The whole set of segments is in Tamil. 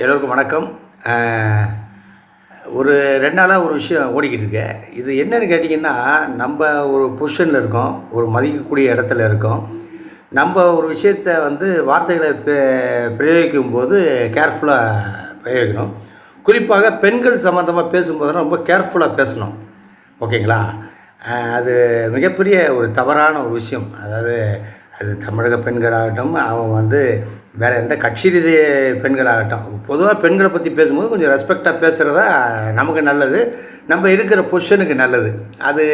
எல்லோருக்கும் வணக்கம். ஒரு 2 நாளாக ஒரு விஷயம் ஓடிக்கிட்டு இருக்கு. இது என்னன்னு கேட்டிங்கன்னா, நம்ம ஒரு பொசிஷனில் இருக்கோம், ஒரு மதிக்கக்கூடிய இடத்துல இருக்கோம். நம்ம ஒரு விஷயத்த வார்த்தைகளை பிரயோகிக்கும்போது கேர்ஃபுல்லாக பிரயோகிக்கணும். குறிப்பாக பெண்கள் சம்மந்தமாக பேசும்போதெல்லாம் ரொம்ப கேர்ஃபுல்லாக பேசணும். ஓகேங்களா? அது மிகப்பெரிய ஒரு தவறான ஒரு விஷயம். அதாவது அது தமிழக பெண்களாகட்டும், அவங்க வேறு எந்த கட்சி ரீதி பெண்களாகட்டும், பொதுவாக பெண்களை பற்றி பேசும்போது கொஞ்சம் ரெஸ்பெக்டாக பேசுகிறது தான் நமக்கு நல்லது, நம்ம இருக்கிற பொசிஷனுக்கு நல்லது. அது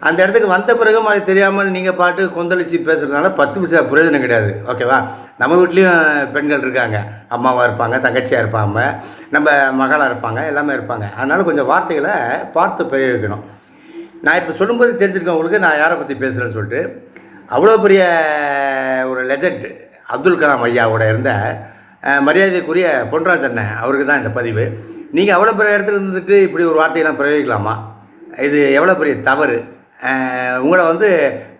அந்த இடத்துக்கு வந்த பிறகும் அது தெரியாமல் நீங்கள் பாட்டு கொந்தளித்து பேசுகிறதுனால 10 பைசா பிரயோஜனம் கிடையாது. ஓகேவா? நம்ம வீட்லேயும் பெண்கள் இருக்காங்க, அம்மாவாக இருப்பாங்க, தங்கச்சியாக இருப்பாங்க, நம்ம மகளாக இருப்பாங்க, எல்லாமே இருப்பாங்க. அதனால் கொஞ்சம் வார்த்தைகளை பார்த்து பிரயோகிக்கணும். நான் இப்போ சொல்லும்போது தெரிஞ்சிருக்கேன் உங்களுக்கு நான் யாரை பற்றி பேசுகிறேன்னு சொல்லிட்டு. அவ்வளோ பெரிய ஒரு லெஜண்ட் அப்துல் கலாம் ஐயாவோட இருந்த மரியாதைக்குரிய பொன்ராஜ் அண்ணன் அவருக்கு தான் இந்த பதிவு. நீங்கள் அவ்வளோ பெரிய இடத்துல இருந்துட்டு இப்படி ஒரு வார்த்தையெல்லாம் பிரயோகிக்கலாமா? இது எவ்வளோ பெரிய தவறு. உங்களை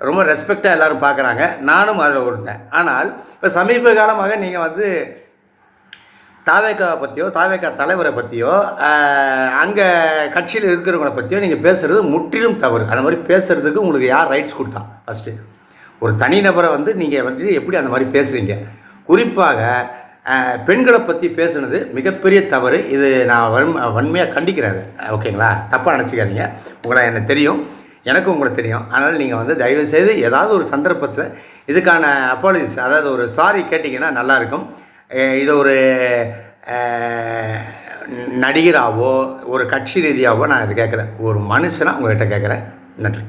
ரொம்ப ரெஸ்பெக்டாக எல்லோரும் பார்க்குறாங்க, நானும் அதில் ஒருத்தன். ஆனால் இப்போ சமீப காலமாக நீங்கள் தாவேக்காவை பற்றியோ, தாவேக்கா தலைவரை பற்றியோ, அங்கே கட்சியில் இருக்கிறவங்கள பற்றியோ நீங்கள் பேசுகிறது முற்றிலும் தவறு. அந்த மாதிரி பேசுகிறதுக்கு உங்களுக்கு யார் ரைட்ஸ் கொடுத்தா? ஃபஸ்ட்டு ஒரு தனிநபரை நீங்கள் எப்படி அந்த மாதிரி பேசுகிறீங்க? குறிப்பாக பெண்களை பற்றி பேசுனது மிகப்பெரிய தவறு. இது நான் வன்மையாக கண்டிக்கிறேன். ஓகேங்களா? தப்பாக நினச்சிக்காதீங்க. எனக்கு தெரியும், எனக்கும் உங்களை தெரியும். அதனால் நீங்கள் தயவுசெய்து ஏதாவது ஒரு சந்தர்ப்பத்தில் இதுக்கான அப்பாலஜிஸ், அதாவது ஒரு சாரி கேட்டிங்கன்னா நல்லாயிருக்கும். இதை ஒரு நடிகராகவோ ஒரு கட்சி ரீதியாகவோ நான் இது கேட்கல, ஒரு மனுஷனாக உங்கள்கிட்ட கேட்குறேன். நன்றி.